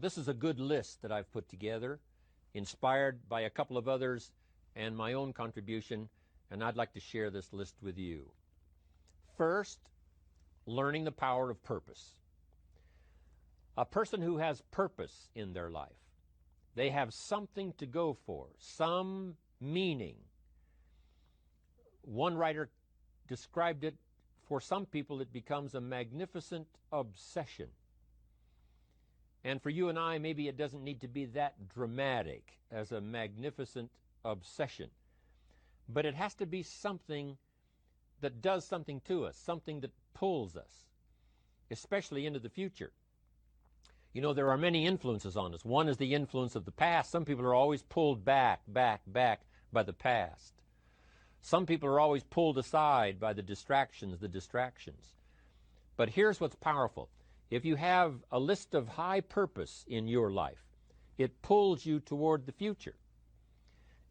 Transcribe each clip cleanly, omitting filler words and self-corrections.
This is a good list that I've put together, inspired by a couple of others and my own contribution, and I'd like to share this list with you. First, learning the power of purpose. A person who has purpose in their life, they have something to go for, some meaning. One writer described it, for some people it becomes a magnificent obsession. And for you and I, maybe it doesn't need to be that dramatic as a magnificent obsession. But it has to be something that does something to us, something that pulls us, especially into the future. You know, there are many influences on us. One is the influence of the past. Some people are always pulled back by the past. Some people are always pulled aside by the distractions. But here's what's powerful. If you have a list of high purpose in your life, it pulls you toward the future.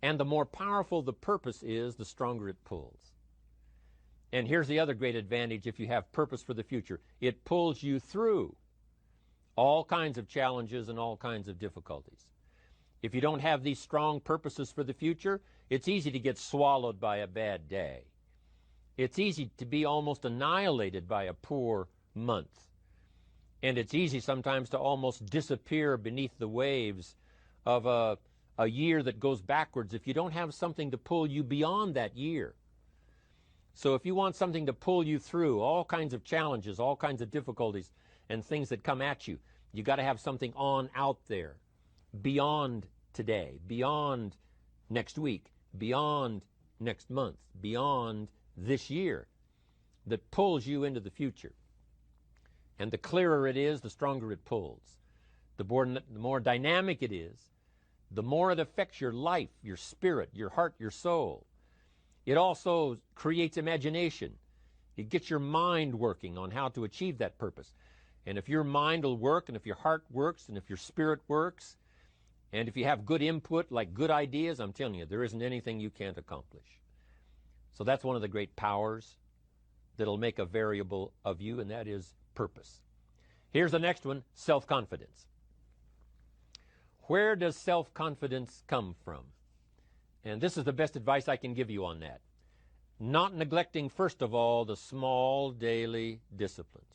And the more powerful the purpose is, the stronger it pulls. And here's the other great advantage if you have purpose for the future. It pulls you through all kinds of challenges and all kinds of difficulties. If you don't have these strong purposes for the future, it's easy to get swallowed by a bad day. It's easy to be almost annihilated by a poor month. And it's easy sometimes to almost disappear beneath the waves of a year that goes backwards if you don't have something to pull you beyond that year. So if you want something to pull you through all kinds of challenges, all kinds of difficulties, and things that come at you, you got to have something on out there, beyond today, beyond next week, beyond next month, beyond this year, that pulls you into the future. And the clearer it is, the stronger it pulls. The more dynamic it is, the more it affects your life, your spirit, your heart, your soul. It also creates imagination. It gets your mind working on how to achieve that purpose. And if your mind will work, and if your heart works, and if your spirit works, and if you have good input, like good ideas, I'm telling you, there isn't anything you can't accomplish. So that's one of the great powers that'll make a variable of you, and that is purpose. Here's the next one, self-confidence. Where does self-confidence come from? And this is the best advice I can give you on that. Not neglecting, first of all, the small daily disciplines.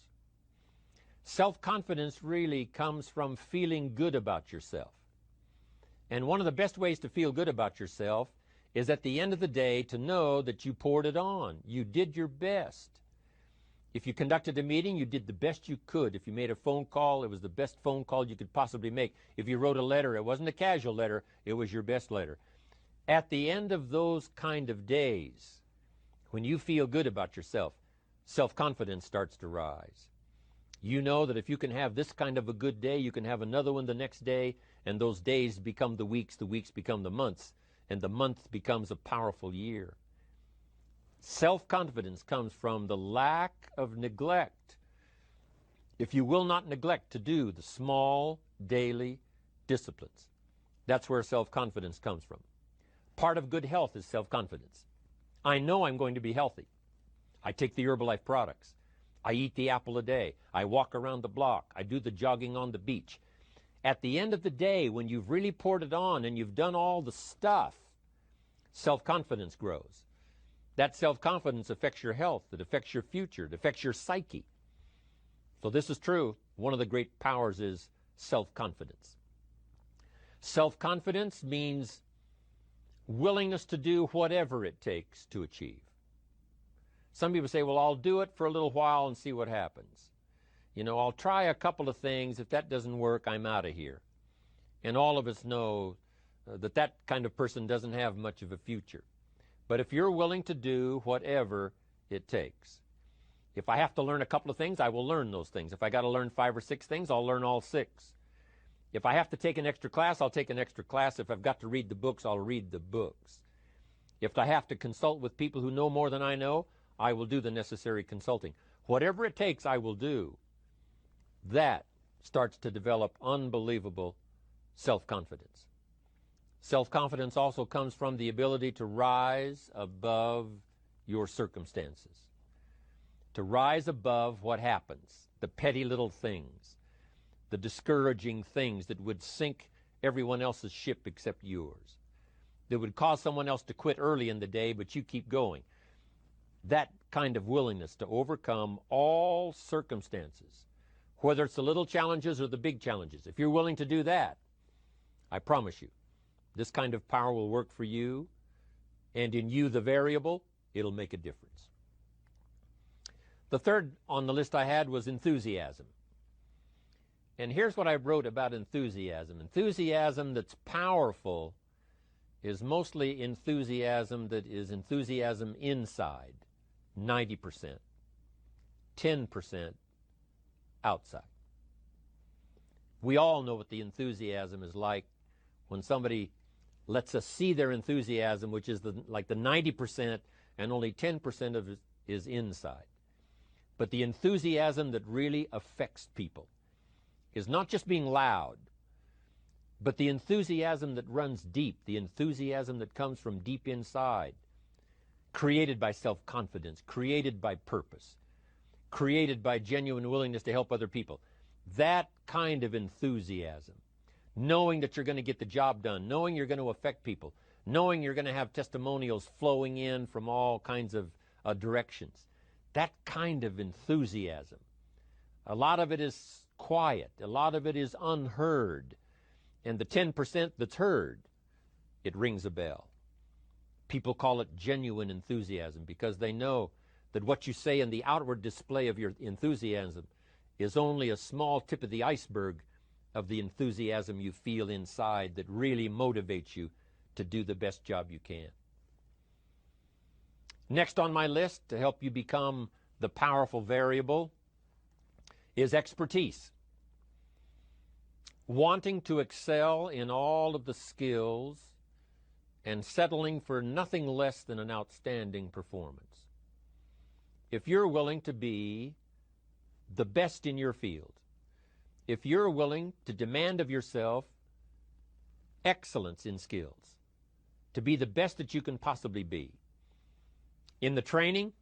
Self-confidence really comes from feeling good about yourself. And one of the best ways to feel good about yourself is at the end of the day to know that you poured it on. You did your best. If you conducted a meeting, you did the best you could. If you made a phone call, it was the best phone call you could possibly make. If you wrote a letter, it wasn't a casual letter, it was your best letter. At the end of those kind of days, when you feel good about yourself, self-confidence starts to rise. You know that if you can have this kind of a good day, you can have another one the next day, and those days become the weeks become the months, and the month becomes a powerful year. Self-confidence comes from the lack of neglect. If you will not neglect to do the small daily disciplines, that's where self-confidence comes from. Part of good health is self-confidence. I know I'm going to be healthy. I take the Herbalife products. I eat the apple a day. I walk around the block. I do the jogging on the beach. At the end of the day, when you've really poured it on and you've done all the stuff, self-confidence grows. That self-confidence affects your health. It affects your future. It affects your psyche. So this is true. One of the great powers is self-confidence. Self-confidence means willingness to do whatever it takes to achieve. Some people say, well, I'll do it for a little while and see what happens. You know, I'll try a couple of things. If that doesn't work, I'm out of here. And all of us know that kind of person doesn't have much of a future. But if you're willing to do whatever it takes, if I have to learn a couple of things, I will learn those things. If I got to learn 5 or 6 things, I'll learn all 6. If I have to take an extra class, I'll take an extra class. If I've got to read the books, I'll read the books. If I have to consult with people who know more than I know, I will do the necessary consulting. Whatever it takes, I will do. That starts to develop unbelievable self-confidence. Self-confidence also comes from the ability to rise above your circumstances, to rise above what happens, the petty little things, the discouraging things that would sink everyone else's ship except yours, that would cause someone else to quit early in the day, but you keep going. That kind of willingness to overcome all circumstances, whether it's the little challenges or the big challenges. If you're willing to do that, I promise you, this kind of power will work for you, and in you, the variable, it'll make a difference. The third on the list I had was enthusiasm. And here's what I wrote about enthusiasm. Enthusiasm that's powerful is mostly enthusiasm that is enthusiasm inside, 90%, 10% outside. We all know what the enthusiasm is like when somebody lets us see their enthusiasm, which is like the 90%, and only 10% of it is inside. But the enthusiasm that really affects people is not just being loud, but the enthusiasm that runs deep, the enthusiasm that comes from deep inside, created by self-confidence, created by purpose, created by genuine willingness to help other people. That kind of enthusiasm, knowing that you're going to get the job done, knowing you're going to affect people, knowing you're going to have testimonials flowing in from all kinds of directions. That kind of enthusiasm. A lot of it is quiet. A lot of it is unheard. And the 10% that's heard, it rings a bell. People call it genuine enthusiasm because they know that what you say in the outward display of your enthusiasm is only a small tip of the iceberg of the enthusiasm you feel inside that really motivates you to do the best job you can. Next on my list, to help you become the powerful variable, is expertise. Wanting to excel in all of the skills and settling for nothing less than an outstanding performance. If you're willing to be the best in your field, if you're willing to demand of yourself excellence in skills, to be the best that you can possibly be, in the training,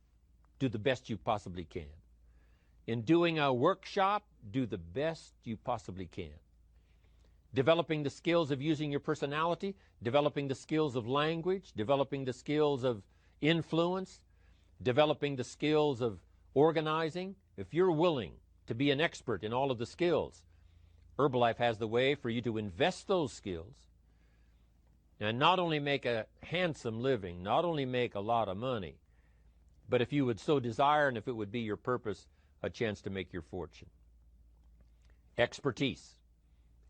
do the best you possibly can. In doing a workshop, do the best you possibly can. Developing the skills of using your personality, developing the skills of language, developing the skills of influence, developing the skills of organizing. If you're willing to be an expert in all of the skills, Herbalife has the way for you to invest those skills and not only make a handsome living, not only make a lot of money, but if you would so desire and if it would be your purpose, a chance to make your fortune. Expertise,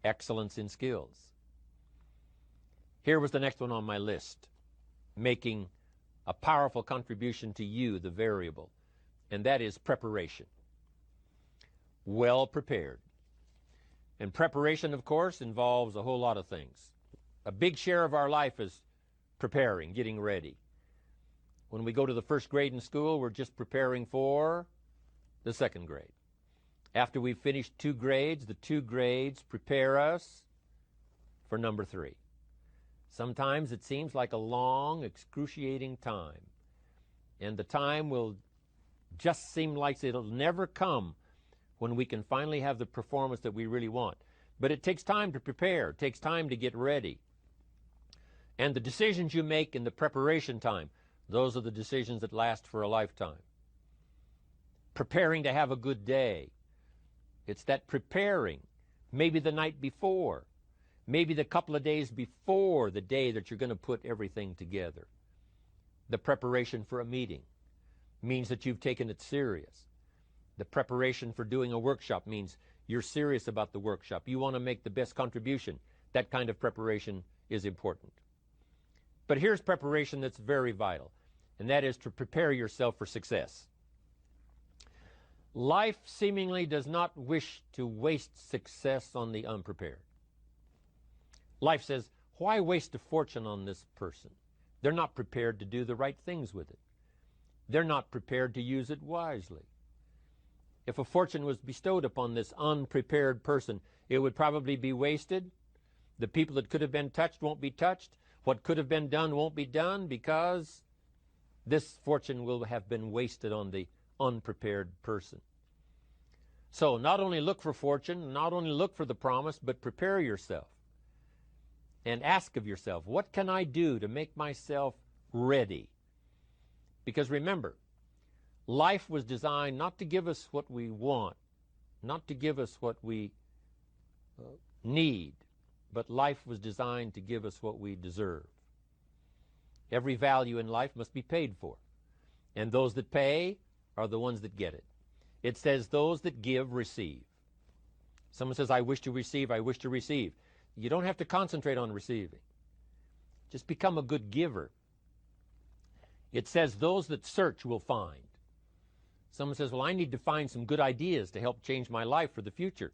excellence in skills. Here was the next one on my list, making a powerful contribution to you, the variable, and that is preparation. Well prepared. And preparation, of course, involves a whole lot of things. A big share of our life is preparing, getting ready. When we go to the first grade in school, we're just preparing for the second grade. After we've finished 2 grades, the 2 grades prepare us for number 3. Sometimes it seems like a long, excruciating time. And the time will just seem like it'll never come when we can finally have the performance that we really want. But it takes time to prepare. It takes time to get ready. And the decisions you make in the preparation time, those are the decisions that last for a lifetime. Preparing to have a good day. It's that preparing, maybe the night before, maybe the couple of days before the day that you're going to put everything together. The preparation for a meeting means that you've taken it serious. The preparation for doing a workshop means you're serious about the workshop. You want to make the best contribution. That kind of preparation is important. But here's preparation that's very vital, and that is to prepare yourself for success. Life seemingly does not wish to waste success on the unprepared. Life says, why waste a fortune on this person? They're not prepared to do the right things with it. They're not prepared to use it wisely. If a fortune was bestowed upon this unprepared person, it would probably be wasted. The people that could have been touched won't be touched. What could have been done won't be done because this fortune will have been wasted on the unprepared person. So not only look for fortune, not only look for the promise, but prepare yourself and ask of yourself, what can I do to make myself ready? Because remember, life was designed not to give us what we want, not to give us what we need, but life was designed to give us what we deserve. Every value in life must be paid for, and those that pay are the ones that get it. It says those that give receive. Someone says, I wish to receive, I wish to receive. You don't have to concentrate on receiving. Just become a good giver. It says those that search will find. Someone says, well, I need to find some good ideas to help change my life for the future.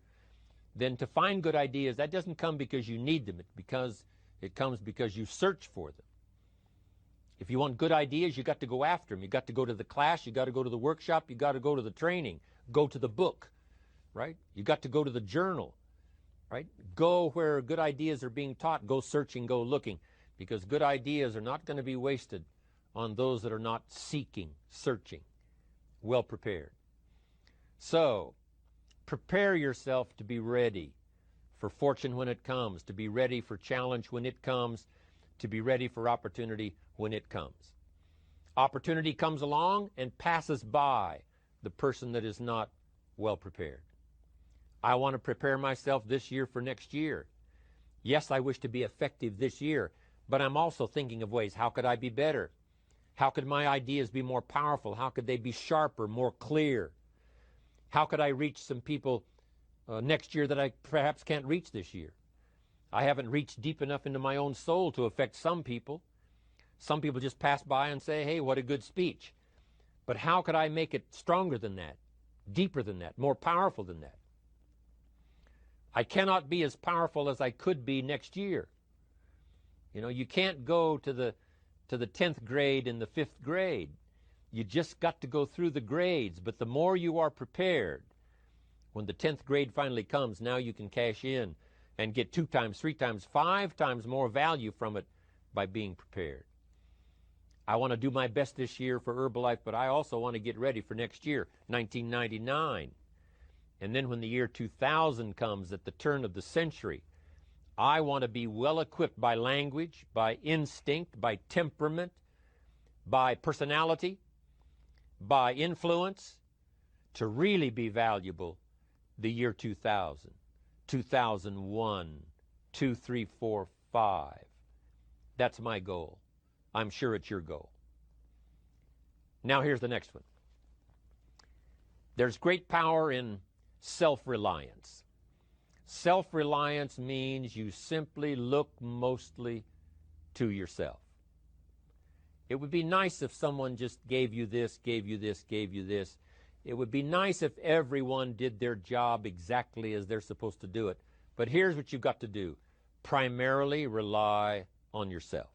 Then to find good ideas, that doesn't come because you need them. It comes because you search for them. If you want good ideas, you got to go after them. You got to go to the class, you got to go to the workshop, you got to go to the training, go to the book, right? You got to go to the journal, right? Go where good ideas are being taught. Go searching, go looking, because good ideas are not going to be wasted on those that are not seeking, searching, well prepared. So, prepare yourself to be ready for fortune when it comes, to be ready for challenge when it comes, to be ready for opportunity when it comes. Opportunity comes along and passes by the person that is not well prepared. I want to prepare myself this year for next year. Yes, I wish to be effective this year, but I'm also thinking of ways, how could I be better? How could my ideas be more powerful? How could they be sharper, more clear? How could I reach some people next year that I perhaps can't reach this year? I haven't reached deep enough into my own soul to affect some people. Some people just pass by and say, hey, what a good speech. But how could I make it stronger than that, deeper than that, more powerful than that? I cannot be as powerful as I could be next year. You know, you can't go to the 10th grade in the 5th grade. You just got to go through the grades. But the more you are prepared, when the 10th grade finally comes, now you can cash in and get 2 times, 3 times, 5 times more value from it by being prepared. I want to do my best this year for Herbalife, but I also want to get ready for next year, 1999. And then when the year 2000 comes, at the turn of the century, I want to be well equipped by language, by instinct, by temperament, by personality, by influence, to really be valuable the year 2000, 2001, 2, 3, 4, 5. That's my goal. I'm sure it's your goal. Now here's the next one. There's great power in self-reliance. Self-reliance means you simply look mostly to yourself. It would be nice if someone just gave you this, gave you this, gave you this. It would be nice if everyone did their job exactly as they're supposed to do it. But here's what you've got to do. Primarily rely on yourself.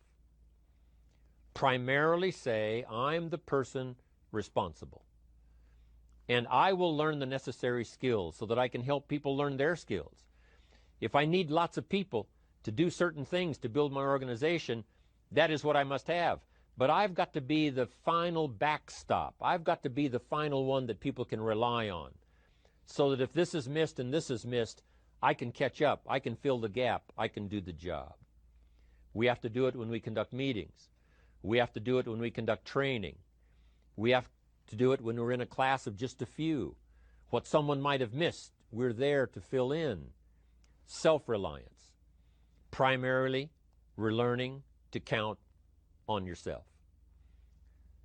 Primarily say, I'm the person responsible. And I will learn the necessary skills so that I can help people learn their skills. If I need lots of people to do certain things to build my organization, that is what I must have. But I've got to be the final backstop. I've got to be the final one that people can rely on. So that if this is missed and this is missed, I can catch up. I can fill the gap. I can do the job. We have to do it when we conduct meetings. We have to do it when we conduct training. We have to do it when we're in a class of just a few. What someone might have missed, we're there to fill in. Self-reliance. Primarily, we're learning to count on yourself.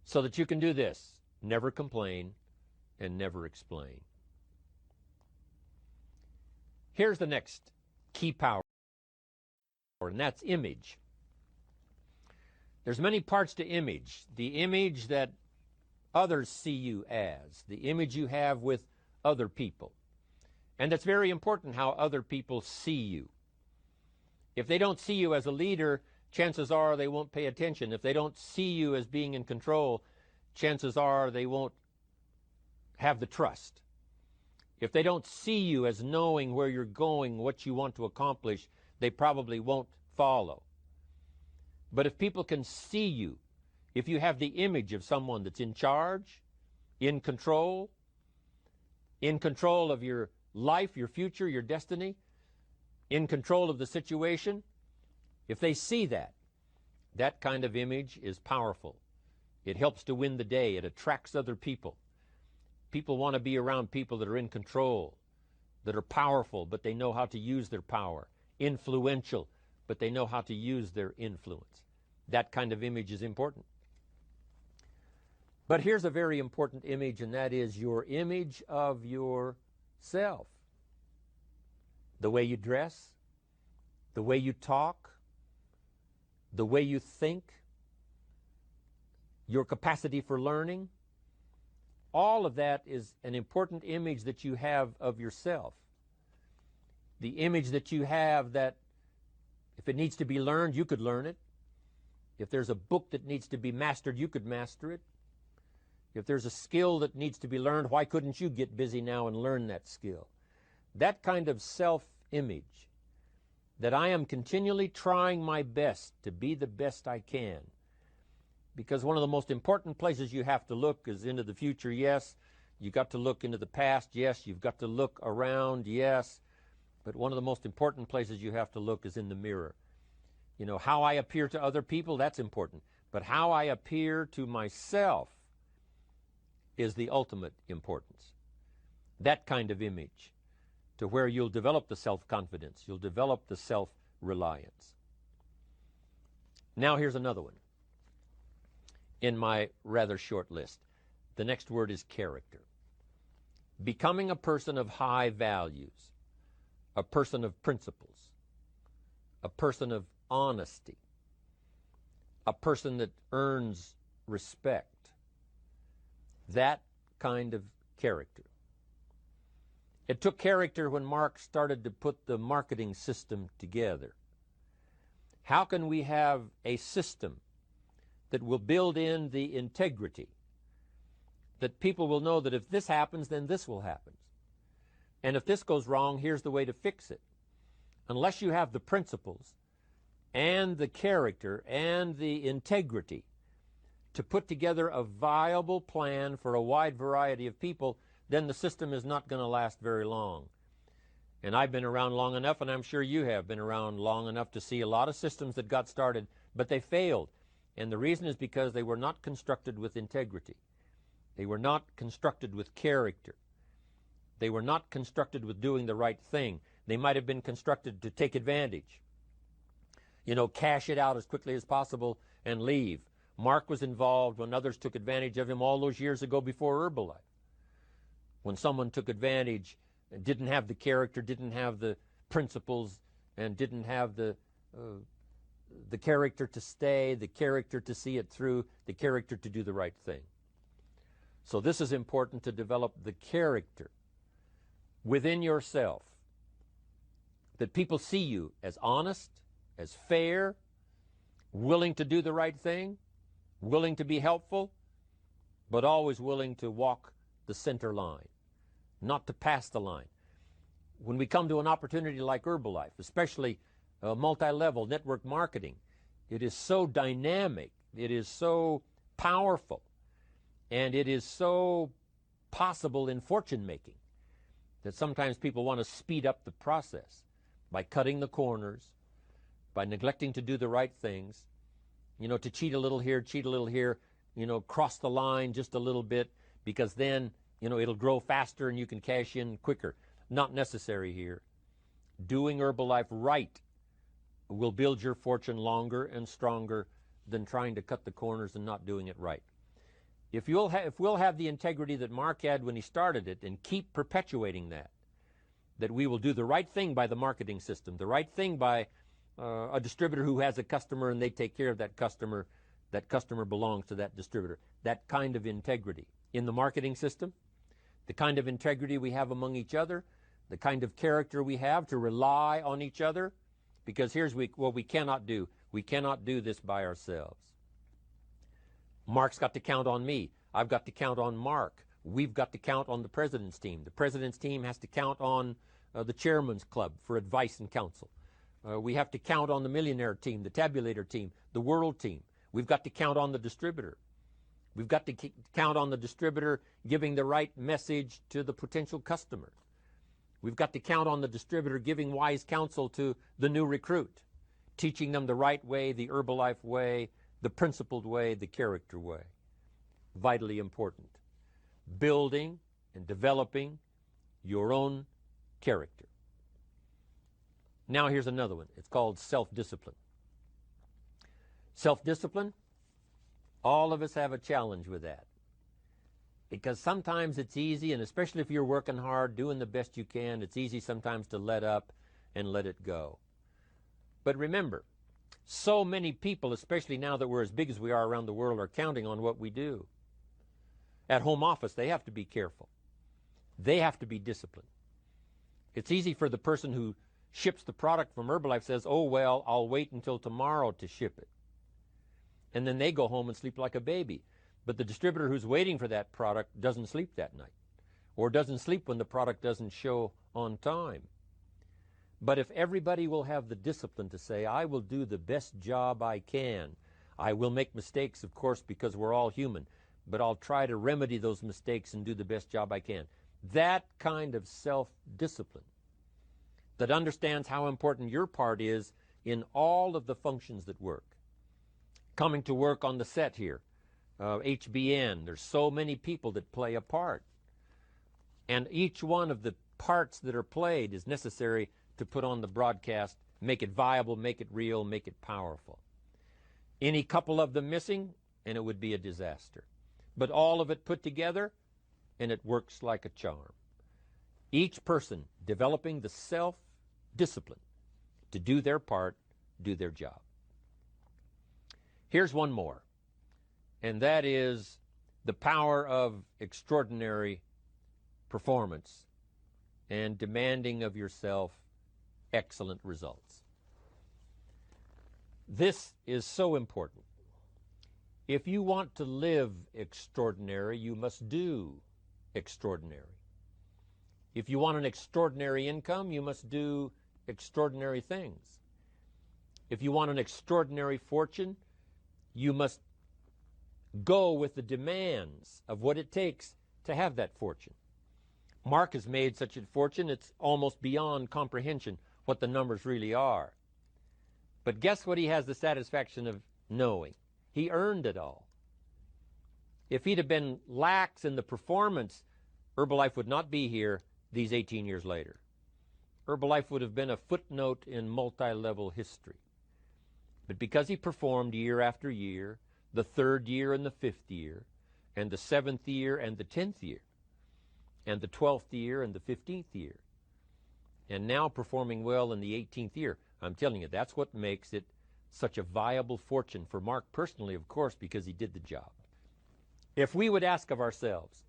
So that you can do this. Never complain and never explain. Here's the next key power, and that's image. There's many parts to image. The image that others see you as, the image you have with other people. And it's very important how other people see you. If they don't see you as a leader, chances are they won't pay attention. If they don't see you as being in control, chances are they won't have the trust. If they don't see you as knowing where you're going, what you want to accomplish, they probably won't follow. But if people can see you, if you have the image of someone that's in charge, in control, in control of your life, your future, your destiny, in control of the situation, if they see that, that kind of image is powerful. It helps to win the day. It attracts other people. People want to be around people that are in control, that are powerful, but they know how to use their power, influential, but they know how to use their influence. That kind of image is important. But here's a very important image, and that is your image of yourself. The way you dress, the way you talk, the way you think, your capacity for learning, all of that is an important image that you have of yourself. The image that you have that if it needs to be learned, you could learn it. If there's a book that needs to be mastered, you could master it. If there's a skill that needs to be learned, why couldn't you get busy now and learn that skill? That kind of self-image, that I am continually trying my best to be the best I can. Because one of the most important places you have to look is into the future, yes. You've got to look into the past, yes. You've got to look around, yes. But one of the most important places you have to look is in the mirror. You know, how I appear to other people, that's important. But how I appear to myself is the ultimate importance. That kind of image, to where you'll develop the self-confidence, you'll develop the self-reliance. Now here's another one in my rather short list. The next word is character. Becoming a person of high values, a person of principles, a person of honesty, a person that earns respect. That kind of character. It took character when Mark started to put the marketing system together. How can we have a system that will build in the integrity, that people will know that if this happens, then this will happen. And if this goes wrong, here's the way to fix it. Unless you have the principles and the character and the integrity to put together a viable plan for a wide variety of people, then the system is not going to last very long. And I've been around long enough, and I'm sure you have been around long enough to see a lot of systems that got started, but they failed. And the reason is because they were not constructed with integrity. They were not constructed with character. They were not constructed with doing the right thing. They might have been constructed to take advantage. You know, cash it out as quickly as possible and leave. Mark was involved when others took advantage of him all those years ago before Herbalife. When someone took advantage, didn't have the character, didn't have the principles, and didn't have the character to stay, the character to see it through, the character to do the right thing. So this is important, to develop the character within yourself, that people see you as honest, as fair, willing to do the right thing, willing to be helpful, but always willing to walk the center line, not to pass the line. When we come to an opportunity like Herbalife, especially multi-level network marketing, it is so dynamic, it is so powerful, and it is so possible in fortune making that sometimes people want to speed up the process by cutting the corners, by neglecting to do the right things, you know, to cheat a little here, you know, cross the line just a little bit, because then, you know, it'll grow faster and you can cash in quicker. Not necessary here. Doing Herbalife right will build your fortune longer and stronger than trying to cut the corners and not doing it right. If we'll have the integrity that Mark had when he started it, and keep perpetuating that we will do the right thing by the marketing system, the right thing by a distributor who has a customer and they take care of that customer belongs to that distributor. That kind of integrity in the marketing system, the kind of integrity we have among each other, the kind of character we have to rely on each other, because here's what we cannot do. We cannot do this by ourselves. Mark's got to count on me. I've got to count on Mark. We've got to count on the president's team. The president's team has to count on the chairman's club for advice and counsel. We have to count on the millionaire team, the tabulator team, the world team. We've got to count on the distributor. We've got to count on the distributor giving the right message to the potential customer. We've got to count on the distributor giving wise counsel to the new recruit, teaching them the right way, the Herbalife way, the principled way, the character way. Vitally important. Building and developing your own character. Now here's another one. It's called self-discipline. Self-discipline, all of us have a challenge with that. Because sometimes it's easy, and especially if you're working hard, doing the best you can, it's easy sometimes to let up and let it go. But remember, so many people, especially now that we're as big as we are around the world, are counting on what we do. At home office, they have to be careful. They have to be disciplined. It's easy for the person who ships the product from Herbalife says, oh, well, I'll wait until tomorrow to ship it. And then they go home and sleep like a baby. But the distributor who's waiting for that product doesn't sleep that night, or doesn't sleep when the product doesn't show on time. But if everybody will have the discipline to say, I will do the best job I can. I will make mistakes, of course, because we're all human, but I'll try to remedy those mistakes and do the best job I can. That kind of self-discipline that understands how important your part is in all of the functions that work. Coming to work on the set here, HBN, there's so many people that play a part. And each one of the parts that are played is necessary to put on the broadcast, make it viable, make it real, make it powerful. Any couple of them missing, and it would be a disaster. But all of it put together, and it works like a charm. Each person developing the self-discipline to do their part, do their job. Here's one more, and that is the power of extraordinary performance and demanding of yourself excellent results. This is so important. If you want to live extraordinary, you must do extraordinary. If you want an extraordinary income, you must do extraordinary things. If you want an extraordinary fortune, you must go with the demands of what it takes to have that fortune. Mark has made such a fortune, it's almost beyond comprehension what the numbers really are. But guess what he has the satisfaction of knowing? He earned it all. If he'd have been lax in the performance, Herbalife would not be here these 18 years later. Herbalife would have been a footnote in multi-level history. But because he performed year after year, the 3rd year and the 5th year, and the 7th year and the 10th year, and the 12th year and the 15th year, and now performing well in the 18th year, I'm telling you, that's what makes it such a viable fortune for Mark personally, of course, because he did the job. If we would ask of ourselves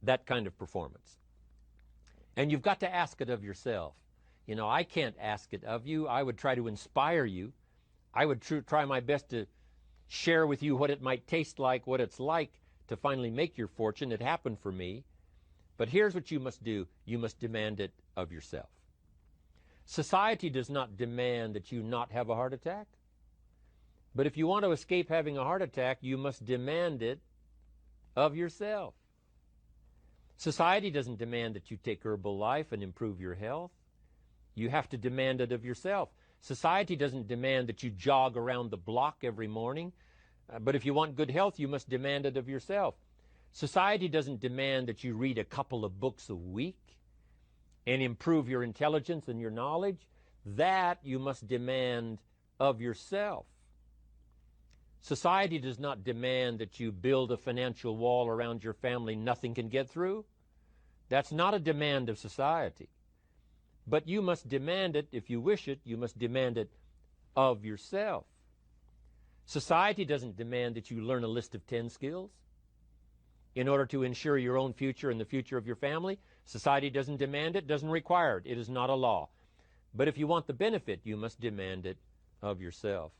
that kind of performance, and you've got to ask it of yourself. You know, I can't ask it of you. I would try to inspire you. I would try my best to share with you what it might taste like, what it's like to finally make your fortune. It happened for me. But here's what you must do. You must demand it of yourself. Society does not demand that you not have a heart attack. But if you want to escape having a heart attack, you must demand it of yourself. Society doesn't demand that you take Herbalife and improve your health. You have to demand it of yourself. Society doesn't demand that you jog around the block every morning. But if you want good health, you must demand it of yourself. Society doesn't demand that you read a couple of books a week and improve your intelligence and your knowledge. That you must demand of yourself. Society does not demand that you build a financial wall around your family nothing can get through. That's not a demand of society. But you must demand it, if you wish it, you must demand it of yourself. Society doesn't demand that you learn a list of 10 skills in order to ensure your own future and the future of your family. Society doesn't demand it, doesn't require it. It is not a law. But if you want the benefit, you must demand it of yourself.